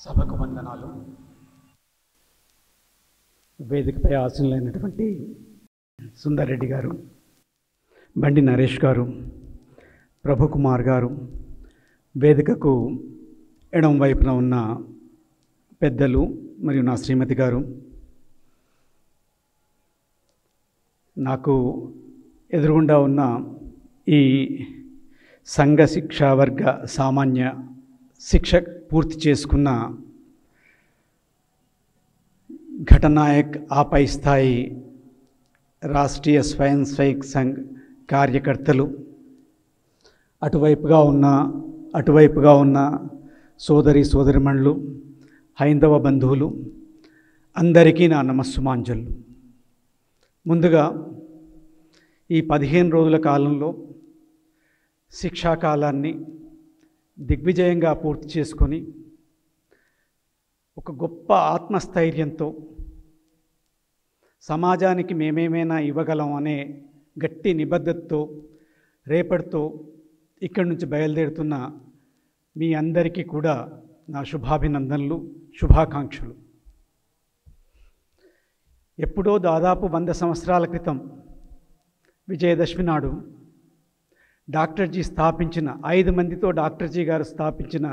సభకు వందనాలు. వేదికపై ఆసీనులైనటువంటి సుందర్ రెడ్డి గారు, బండి నరేష్ గారు, ప్రభుకుమార్ గారు, వేదికకు ఎడమ వైపున ఉన్న పెద్దలు మరియు నా శ్రీమతి గారు, నాకు ఎదురుగుండా ఉన్న ఈ సంఘ శిక్షావర్గ సామాన్య శిక్ష పూర్తి చేసుకున్న ఘటనాయక్ ఆపై స్థాయి రాష్ట్రీయ స్వయం సేవక్ సంఘ్ కార్యకర్తలు, అటువైపుగా ఉన్న సోదరిమణులు, హైందవ బంధువులు అందరికీ నా నమస్సుమాంజలు. ముందుగా ఈ 15 రోజుల కాలంలో శిక్షాకాలాన్ని దిగ్విజయంగా పూర్తి చేసుకొని ఒక గొప్ప ఆత్మస్థైర్యంతో సమాజానికి మేమేమైనా ఇవ్వగలం అనే గట్టి నిబద్ధతతో రేపటితో ఇక్కడి నుంచి బయలుదేరుతున్న మీ అందరికీ కూడా నా శుభాభినందనలు, శుభాకాంక్షలు. ఎప్పుడో దాదాపు 100 సంవత్సరాల క్రితం విజయదశమి నాడు డాక్టర్జీ స్థాపించిన 5 మందితో డాక్టర్జీ గారు స్థాపించిన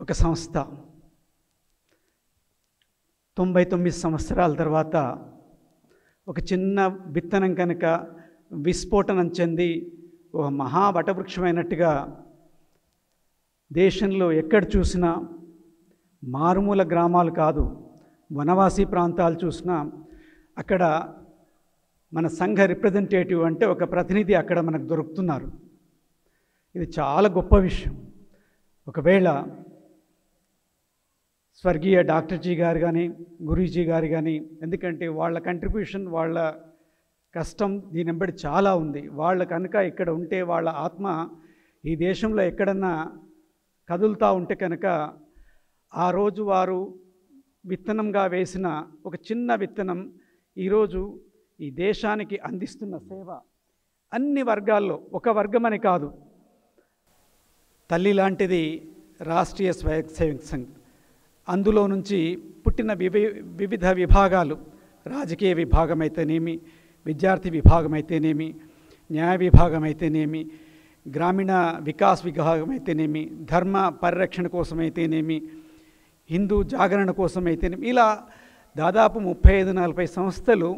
ఒక సంస్థ 99 సంవత్సరాల తర్వాత ఒక చిన్న విత్తనం కనుక విస్ఫోటనం చెంది ఒక మహావటవృక్షమైనట్టుగా దేశంలో ఎక్కడ చూసినా, మారుమూల గ్రామాలు కాదు, వనవాసీ ప్రాంతాలు చూసినా అక్కడ మన సంఘ రిప్రజెంటేటివ్ అంటే ఒక ప్రతినిధి అక్కడ మనకు దొరుకుతున్నారు. ఇది చాలా గొప్ప విషయం. ఒకవేళ స్వర్గీయ డాక్టర్జీ గారు కానీ, గురూజీ గారు కానీ, ఎందుకంటే వాళ్ళ కంట్రిబ్యూషన్, వాళ్ళ కష్టం దీని వెంబడి చాలా ఉంది. వాళ్ళ కనుక ఇక్కడ ఉంటే వాళ్ళ ఆత్మ ఈ దేశంలో ఎక్కడన్నా కదులుతూ ఉంటే కనుక ఆ రోజు వారు విత్తనంగా వేసిన ఒక చిన్న విత్తనం ఈరోజు ఈ దేశానికి అందిస్తున్న సేవ అన్ని వర్గాల్లో, ఒక వర్గమని కాదు, తల్లి లాంటిది రాష్ట్రీయ స్వయం సేవక్ సంఘ్. అందులో నుంచి పుట్టిన వివిధ విభాగాలు, రాజకీయ విభాగం అయితేనేమి, విద్యార్థి విభాగం అయితేనేమి, న్యాయ విభాగం అయితేనేమి, గ్రామీణ వికాస్ విభాగం అయితేనేమి, ధర్మ పరిరక్షణ కోసం అయితేనేమి, హిందూ జాగరణ కోసం అయితేనేమి, ఇలా దాదాపు 35-40 సంస్థలు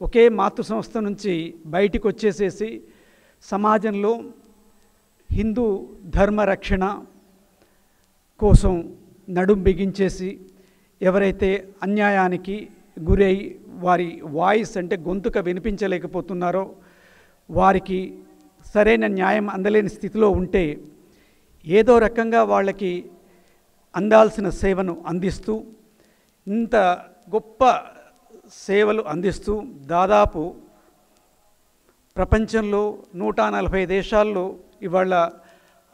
ఒకే మాతృ సంస్థ నుంచి బయటికి వచ్చేసేసి సమాజంలో హిందూ ధర్మ రక్షణ కోసం నడుం బిగించేసి, ఎవరైతే అన్యాయానికి గురై వారి వాయిస్ అంటే గొంతుక వినిపించలేకపోతున్నారో, వారికి సరైన న్యాయం అందలేని స్థితిలో ఉంటే ఏదో రకంగా వాళ్ళకి అందాల్సిన సేవను అందిస్తూ, ఇంత గొప్ప సేవలు అందిస్తూ దాదాపు ప్రపంచంలో 140 దేశాల్లో ఇవాళ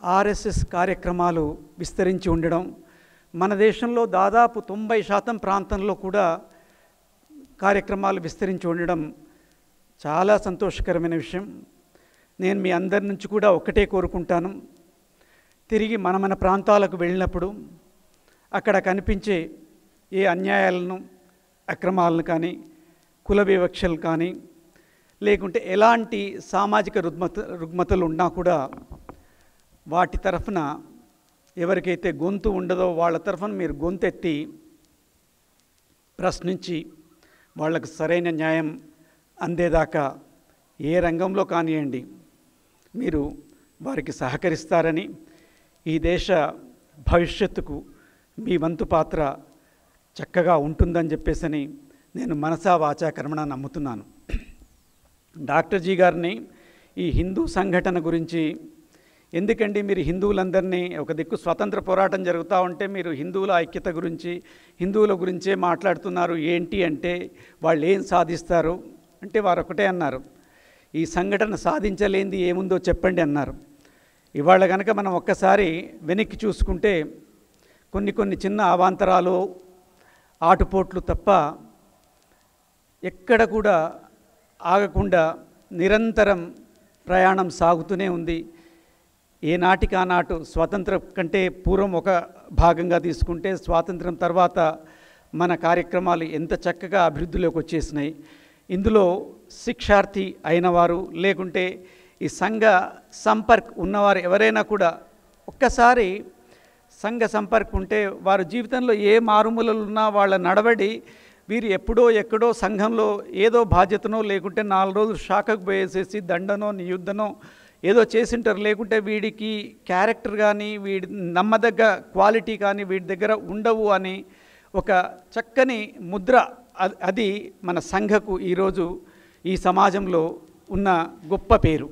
ఆర్ఎస్ఎస్ కార్యక్రమాలు విస్తరించి ఉండడం, మన దేశంలో దాదాపు 90% ప్రాంతంలో కూడా కార్యక్రమాలు విస్తరించి ఉండడం చాలా సంతోషకరమైన విషయం. నేను మీ అందరి నుంచి కూడా ఒకటే కోరుకుంటాను, తిరిగి మన ప్రాంతాలకు వెళ్ళినప్పుడు అక్కడ కనిపించే ఏ అన్యాయాలను, అక్రమాలను కానీ, కుల వివక్షలు కానీ, లేకుంటే ఎలాంటి సామాజిక రుగ్మతలు ఉన్నా కూడా వాటి తరఫున ఎవరికైతే గొంతు ఉండదో వాళ్ళ తరఫున మీరు గొంతెత్తి ప్రశ్నించి వాళ్ళకు సరైన న్యాయం అందేదాకా ఏ రంగంలో కానివ్వండి మీరు వారికి సహకరిస్తారని, ఈ దేశ భవిష్యత్తుకు మీ వంతు పాత్ర చక్కగా ఉంటుందని చెప్పేసి నేను మనసా వాచా కర్మణ నమ్ముతున్నాను. డాక్టర్జీ గారిని ఈ హిందూ సంఘటన గురించి, ఎందుకండి మీరు హిందువులందరినీ, ఒక దిక్కు స్వతంత్ర పోరాటం జరుగుతూ ఉంటే మీరు హిందువుల ఐక్యత గురించి, హిందువుల గురించే మాట్లాడుతున్నారు ఏంటి అంటే, వాళ్ళు ఏం సాధిస్తారు అంటే వారు ఒకటే అన్నారు, ఈ సంఘటన సాధించలేనిది ఏముందో చెప్పండి అన్నారు. ఇవాళ కనుక మనం ఒక్కసారి వెనక్కి చూసుకుంటే కొన్ని చిన్న అవాంతరాలు, ఆటుపోట్లు తప్ప ఎక్కడ కూడా ఆగకుండా నిరంతరం ప్రయాణం సాగుతూనే ఉంది. ఏనాటికి ఆనాటు స్వాతంత్రం కంటే పూర్వం ఒక భాగంగా తీసుకుంటే స్వాతంత్రం తర్వాత మన కార్యక్రమాలు ఎంత చక్కగా అభివృద్ధిలోకి వచ్చేసినాయి. ఇందులో శిక్షార్థి అయిన వారు లేకుంటే ఈ సంఘ సంపర్క్ ఉన్నవారు ఎవరైనా కూడా ఒక్కసారి సంఘ సంపర్క్ ఉంటే వారి జీవితంలో ఏ మారుమూలలు ఉన్నా వాళ్ళ నడవడి వీరు ఎప్పుడో ఎక్కడో సంఘంలో ఏదో బాధ్యతనో లేకుంటే 4 రోజులు శాఖకు పోయేసేసి దండనో నియుద్ధనో ఏదో చేసింటారు. లేకుంటే వీడికి క్యారెక్టర్ కానీ వీడి నమ్మదగ్గ క్వాలిటీ కానీ వీడి దగ్గర ఉండవు అని ఒక చక్కని ముద్ర అది మన సంఘకు ఈరోజు ఈ సమాజంలో ఉన్న గొప్ప పేరు.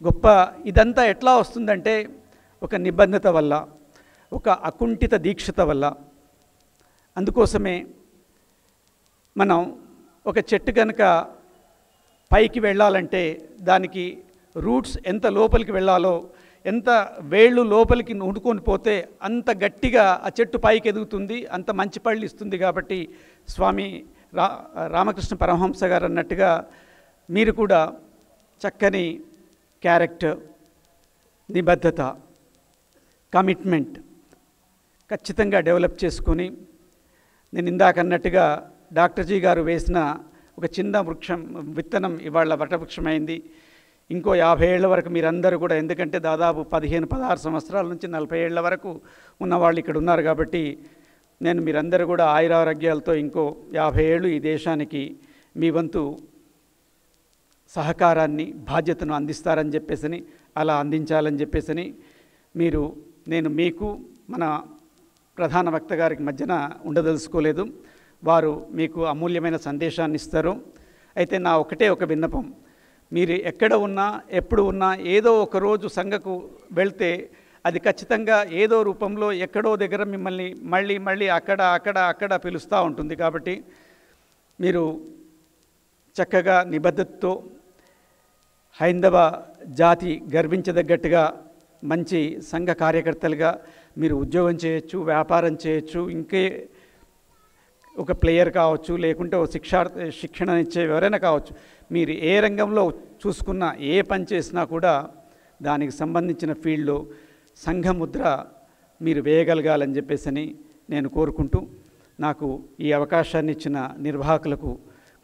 గొప్ప ఇదంతా ఎట్లా వస్తుందంటే ఒక నిబద్ధత వల్ల, ఒక అకుంఠిత దీక్షత వల్ల. అందుకోసమే మనం ఒక చెట్టు కనుక పైకి వెళ్ళాలంటే దానికి రూట్స్ ఎంత లోపలికి వెళ్ళాలో, ఎంత వేళ్ళు లోపలికి నూడుకొని పోతే అంత గట్టిగా ఆ చెట్టు పైకి ఎదుగుతుంది, అంత మంచి పళ్ళు ఇస్తుంది. కాబట్టి స్వామి రామకృష్ణ పరమహంస గారు అన్నట్టుగా మీరు కూడా చక్కని క్యారెక్టర్, నిబద్ధత, కమిట్మెంట్ ఖచ్చితంగా డెవలప్ చేసుకొని, నేను ఇందాక అన్నట్టుగా డాక్టర్ జీ గారు వేసిన ఒక చిన్న విత్తనం ఇవాళ వటవృక్షమైంది. ఇంకో 50 ఏళ్ల వరకు మీరందరూ కూడా, ఎందుకంటే దాదాపు 15-16 సంవత్సరాల నుంచి 40 ఏళ్ల వరకు ఉన్నవాళ్ళు ఇక్కడ ఉన్నారు. కాబట్టి నేను మీరందరూ కూడా ఆయురారోగ్యాలతో ఇంకో 50 ఏళ్ళు ఈ దేశానికి మీ వంతు సహకారాన్ని, బాధ్యతను అందిస్తారని చెప్పేసి, అలా అందించాలని చెప్పేసి నేను మీకు మన ప్రధాన వక్త గారికి మధ్యన ఉండదలుచుకోలేదు. వారు మీకు అమూల్యమైన సందేశాన్ని ఇస్తారు. అయితే నా ఒక విన్నపం, మీరు ఎక్కడ ఉన్నా ఎప్పుడు ఉన్నా ఏదో ఒక రోజు సంఘకు వెళ్తే అది ఖచ్చితంగా ఏదో రూపంలో ఎక్కడో దగ్గర మిమ్మల్ని మళ్ళీ అక్కడ పిలుస్తూ ఉంటుంది. కాబట్టి మీరు చక్కగా నిబద్ధతతో హైందవ జాతి గర్వించదగ్గట్టుగా మంచి సంఘ కార్యకర్తలుగా మీరు ఉద్యోగం చేయొచ్చు, వ్యాపారం చేయొచ్చు, ఇంకే ఒక ప్లేయర్ కావచ్చు, లేకుంటే ఒక శిక్షణ ఇచ్చే ఎవరైనా కావచ్చు. మీరు ఏ రంగంలో చూసుకున్నా, ఏ పని చేసినా కూడా దానికి సంబంధించిన ఫీల్డ్లో సంఘముద్ర మీరు వేయగలగాలని చెప్పేసి నేను కోరుకుంటూ, నాకు ఈ అవకాశాన్ని ఇచ్చిన నిర్వాహకులకు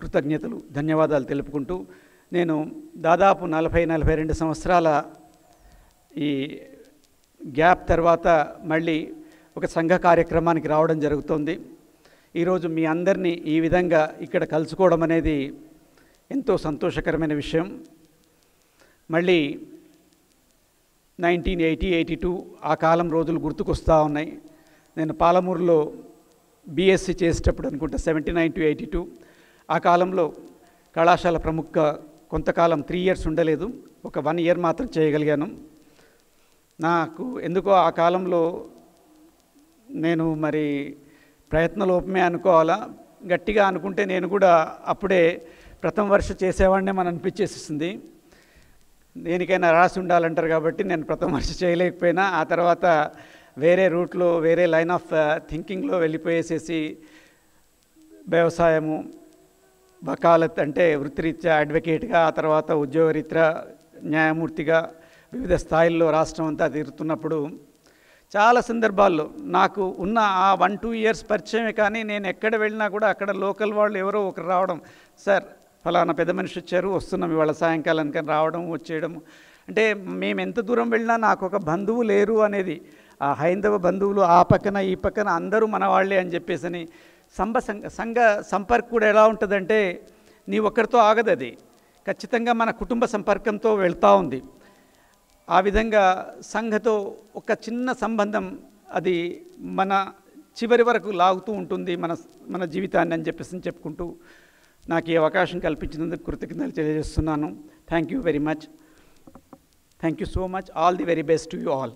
కృతజ్ఞతలు, ధన్యవాదాలు తెలుపుకుంటూ, నేను దాదాపు 40-42 సంవత్సరాల ఈ గ్యాప్ తర్వాత మళ్ళీ ఒక సంఘ కార్యక్రమానికి రావడం జరుగుతుంది. ఈరోజు మీ అందరినీ ఈ విధంగా ఇక్కడ కలుసుకోవడం అనేది ఎంతో సంతోషకరమైన విషయం. మళ్ళీ 1980-82 ఆ కాలం రోజులు గుర్తుకొస్తూ ఉన్నాయి. నేను పాలమూరులో బీఎస్సీ చేసేటప్పుడు అనుకుంటా 79-82 ఆ కాలంలో కళాశాల ప్రముఖ కొంతకాలం 3 ఇయర్స్ ఉండలేదు, ఒక 1 ఇయర్ మాత్రం చేయగలిగాను. నాకు ఎందుకో ఆ కాలంలో నేను మరి ప్రయత్నలోపమే అనుకోవాలా, గట్టిగా అనుకుంటే నేను కూడా అప్పుడే ప్రథమ వర్ష చేసేవాడినే మనం అనిపించేస్తుంది. దేనికైనా రాసి ఉండాలంటారు కాబట్టి నేను ప్రథమ వర్ష చేయలేకపోయినా ఆ తర్వాత వేరే రూట్లో, వేరే లైన్ ఆఫ్ థింకింగ్లో వెళ్ళిపోయేసేసి వ్యవసాయము, వకాలత్ అంటే వృత్తిరీత్యా అడ్వకేట్గా, ఆ తర్వాత ఉద్యోగరీత్యా న్యాయమూర్తిగా వివిధ స్థాయిల్లో రాష్ట్రం అంతా తిరుగుతున్నప్పుడు చాలా సందర్భాల్లో నాకు ఉన్న ఆ 1-2 ఇయర్స్ పరిచయమే. కానీ నేను ఎక్కడ వెళ్ళినా కూడా అక్కడ లోకల్ వాళ్ళు ఎవరో ఒకరు రావడం, సార్ ఫలానా పెద్ద మనిషి వచ్చారు, వస్తున్నాం ఇవాళ సాయంకాలానికి రావడం వచ్చేయడం. అంటే మేము ఎంత దూరం వెళ్ళినా నాకు ఒక బంధువు లేరు అనేది, ఆ హైందవ బంధువులు ఆ పక్కన ఈ పక్కన అందరూ మన వాళ్ళే అని చెప్పేసి సంఘ సంపర్క్ కూడా ఎలా ఉంటుందంటే నీ ఒక్కరితో ఆగదు, అది ఖచ్చితంగా మన కుటుంబ సంపర్కంతో వెళ్తూ ఉంది. ఆ విధంగా సంఘతో ఒక చిన్న సంబంధం అది మన చివరి వరకు లాగుతూ ఉంటుంది మన జీవితాన్ని అని చెప్పేసి చెప్పుకుంటూ నాకు ఈ అవకాశం కల్పించినందుకు కృతజ్ఞతలు తెలియజేస్తున్నాను. Thank you very much. Thank you so much. All the very best to you all.